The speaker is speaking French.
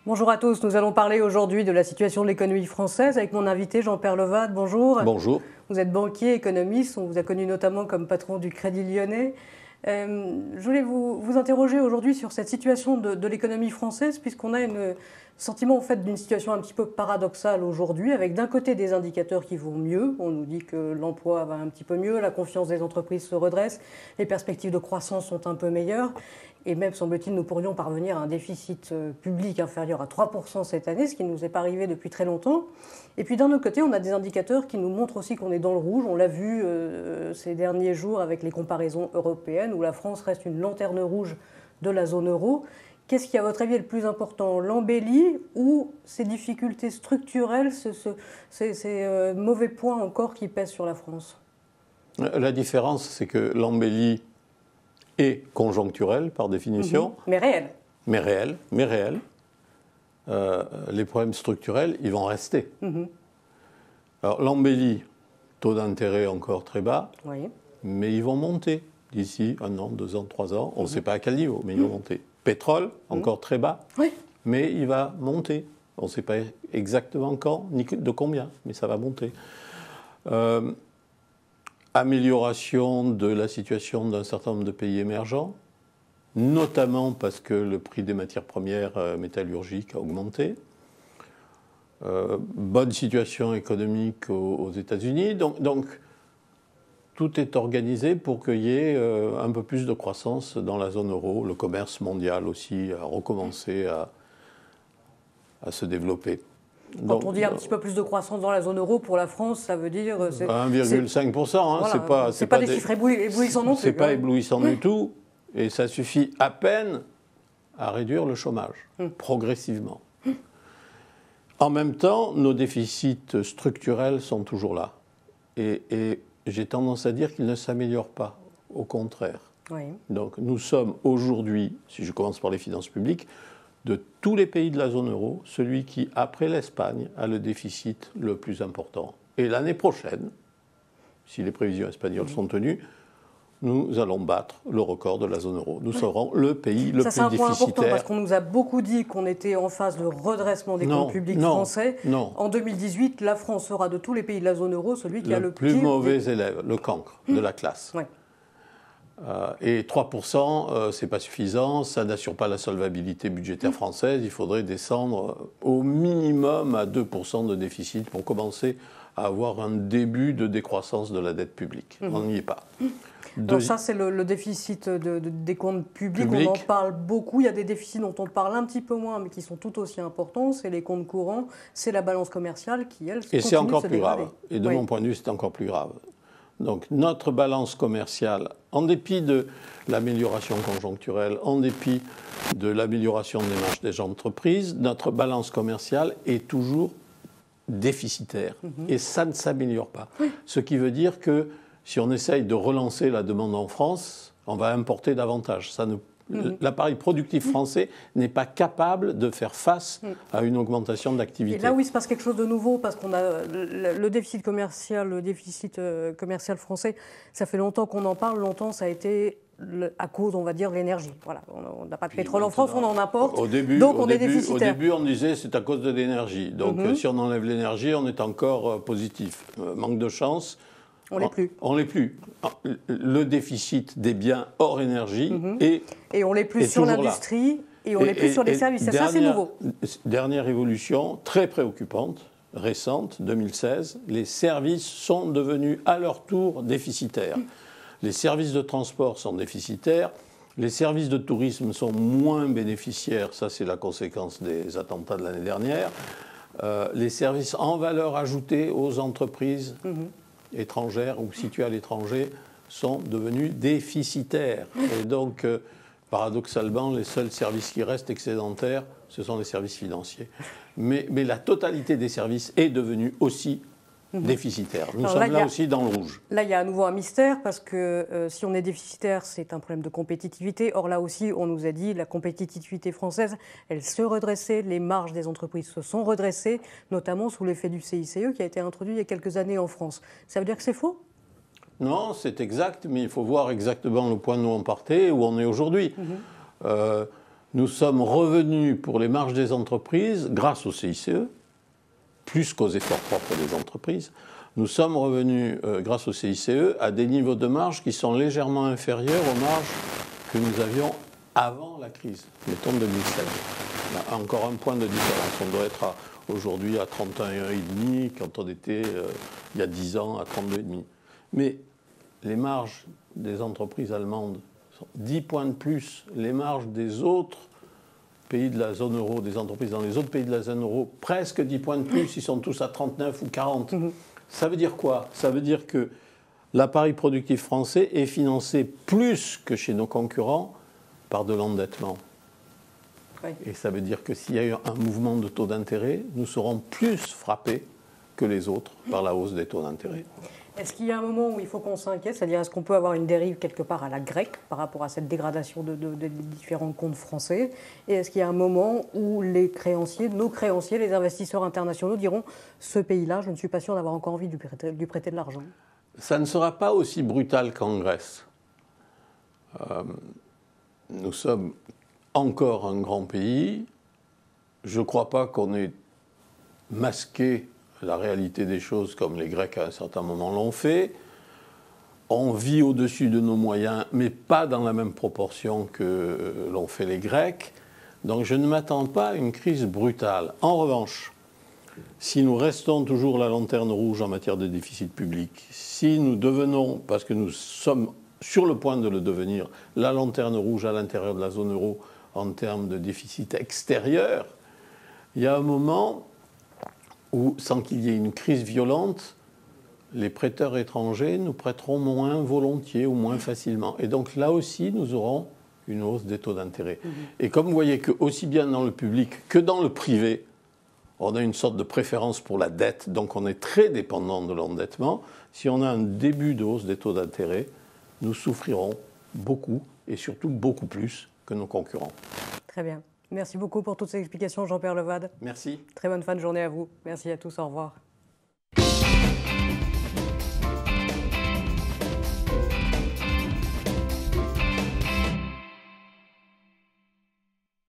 Bonjour à tous, nous allons parler aujourd'hui de la situation de l'économie française avec mon invité Jean-Pierre Levade. Bonjour. Bonjour. Vous êtes banquier, économiste, on vous a connu notamment comme patron du Crédit Lyonnais. Je voulais vous interroger aujourd'hui sur cette situation de l'économie française, puisqu'on a un sentiment en fait, d'une situation un petit peu paradoxale aujourd'hui, avec d'un côté des indicateurs qui vont mieux, on nous dit que l'emploi va un petit peu mieux, la confiance des entreprises se redresse, les perspectives de croissance sont un peu meilleures, et même, semble-t-il, nous pourrions parvenir à un déficit public inférieur à 3% cette année, ce qui ne nous est pas arrivé depuis très longtemps. Et puis d'un autre côté, on a des indicateurs qui nous montrent aussi qu'on est dans le rouge. On l'a vu ces derniers jours avec les comparaisons européennes, où la France reste une lanterne rouge de la zone euro. Qu'est-ce qui, à votre avis, est le plus important, l'embellie ou ces difficultés structurelles, ces mauvais points encore qui pèsent sur la France? La différence, c'est que l'embellie est conjoncturelle, par définition. Mais réelle. Mais réelle. Les problèmes structurels, ils vont rester. Alors, l'embellie, taux d'intérêt encore très bas, oui. Mais ils vont monter d'ici 1 an, 2 ans, 3 ans. On ne sait pas à quel niveau, mais ils vont monter. Pétrole, encore très bas, oui. Mais il va monter. On ne sait pas exactement quand, ni de combien, mais ça va monter. Amélioration de la situation d'un certain nombre de pays émergents, notamment parce que le prix des matières premières métallurgiques a augmenté. Bonne situation économique aux États-Unis. Donc, tout est organisé pour qu'il y ait un peu plus de croissance dans la zone euro. Le commerce mondial aussi a recommencé à se développer. Quand on dit un petit peu plus de croissance dans la zone euro, pour la France, ça veut dire... 1,5%, hein, voilà, c'est pas des chiffres éblouissants non plus. C'est pas éblouissant du tout, et ça suffit à peine à réduire le chômage, progressivement. En même temps, nos déficits structurels sont toujours là. Et j'ai tendance à dire qu'ils ne s'améliorent pas, au contraire. Oui. Donc nous sommes aujourd'hui, si je commence par les finances publiques, de tous les pays de la zone euro, celui qui, après l'Espagne, a le déficit le plus important. Et l'année prochaine, si les prévisions espagnoles sont tenues, nous allons battre le record de la zone euro. Nous serons le pays le plus déficitaire. Ça, c'est un point important, parce qu'on nous a beaucoup dit qu'on était en phase de redressement des comptes publics français. Non. En 2018, la France sera de tous les pays de la zone euro celui qui a le plus mauvais élève, le cancre de la classe. Ouais. Et 3%, ce n'est pas suffisant, ça n'assure pas la solvabilité budgétaire française. Il faudrait descendre au minimum à 2% de déficit pour commencer à avoir un début de décroissance de la dette publique. On n'y est pas. Donc ça, c'est le déficit des comptes publics. On en parle beaucoup. Il y a des déficits dont on parle un petit peu moins, mais qui sont tout aussi importants. C'est les comptes courants, c'est la balance commerciale qui, elle, et c'est encore plus grave. Et de mon point de vue, c'est encore plus grave. Donc notre balance commerciale, en dépit de l'amélioration conjoncturelle, en dépit de l'amélioration des marges des entreprises, notre balance commerciale est toujours déficitaire. Et ça ne s'améliore pas. Ce qui veut dire que si on essaye de relancer la demande en France, on va importer davantage. L'appareil productif français n'est pas capable de faire face à une augmentation d'activité. Et là, oui, il se passe quelque chose de nouveau, parce qu'on a le déficit commercial français, ça fait longtemps qu'on en parle, longtemps ça a été à cause, on va dire, de l'énergie. Voilà, on n'a pas de pétrole en France, on en importe, donc on est déficitaire. Au début, on disait c'est à cause de l'énergie. Donc si on enlève l'énergie, on est encore positif. Manque de chance. On l'est plus. On l'est plus. Le déficit des biens hors énergie et on l'est plus sur l'industrie et on l'est plus sur les services. Ça, c'est nouveau. Dernière évolution très préoccupante, récente, 2016, les services sont devenus à leur tour déficitaires. Les services de transport sont déficitaires. Les services de tourisme sont moins bénéficiaires. Ça, c'est la conséquence des attentats de l'année dernière. Les services en valeur ajoutée aux entreprises étrangères ou situées à l'étranger sont devenus déficitaires. Et donc, paradoxalement, les seuls services qui restent excédentaires, ce sont les services financiers. Mais la totalité des services est devenue aussi déficitaire. Nous sommes là aussi dans le rouge. Là, il y a à nouveau un mystère, parce que si on est déficitaire, c'est un problème de compétitivité. Or, là aussi, on nous a dit la compétitivité française, elle se redressait, les marges des entreprises se sont redressées, notamment sous l'effet du CICE qui a été introduit il y a quelques années en France. Ça veut dire que c'est faux ? Non, c'est exact, mais il faut voir exactement le point d'où on partait et où on est aujourd'hui. Nous sommes revenus pour les marges des entreprises, grâce au CICE, plus qu'aux efforts propres des entreprises, nous sommes revenus, grâce au CICE, à des niveaux de marge qui sont légèrement inférieurs aux marges que nous avions avant la crise, mettons 2007. On a encore un point de différence. On doit être aujourd'hui à 31,5 quand on était, il y a 10 ans, à 32,5. Mais les marges des entreprises allemandes sont 10 points de plus. Les marges des autres pays de la zone euro, des entreprises dans les autres pays de la zone euro, presque 10 points de plus. Ils sont tous à 39 ou 40. Ça veut dire quoi? Ça veut dire que l'appareil productif français est financé plus que chez nos concurrents par de l'endettement. Oui. Et ça veut dire que s'il y a eu un mouvement de taux d'intérêt, nous serons plus frappés que les autres par la hausse des taux d'intérêt. Est-ce qu'il y a un moment où il faut qu'on s'inquiète, c'est-à-dire est-ce qu'on peut avoir une dérive quelque part à la grecque par rapport à cette dégradation des différents comptes français? Et est-ce qu'il y a un moment où les créanciers, nos créanciers, les investisseurs internationaux diront « ce pays-là, je ne suis pas sûr d'avoir encore envie de lui prêter de l'argent ». Ça ne sera pas aussi brutal qu'en Grèce. Nous sommes encore un grand pays. Je ne crois pas qu'on ait masqué la réalité des choses comme les Grecs à un certain moment l'ont fait. On vit au-dessus de nos moyens, mais pas dans la même proportion que l'ont fait les Grecs. Donc je ne m'attends pas à une crise brutale. En revanche, si nous restons toujours la lanterne rouge en matière de déficit public, si nous devenons, parce que nous sommes sur le point de le devenir, la lanterne rouge à l'intérieur de la zone euro en termes de déficit extérieur, il y a un moment où, sans qu'il y ait une crise violente, les prêteurs étrangers nous prêteront moins volontiers ou moins facilement. Et donc là aussi, nous aurons une hausse des taux d'intérêt. Et comme vous voyez que aussi bien dans le public que dans le privé, on a une sorte de préférence pour la dette, donc on est très dépendant de l'endettement. Si on a un début de hausse des taux d'intérêt, nous souffrirons beaucoup et surtout beaucoup plus que nos concurrents. Très bien. Merci beaucoup pour toutes ces explications, Jean-Pierre Levade. Merci. Très bonne fin de journée à vous. Merci à tous. Au revoir.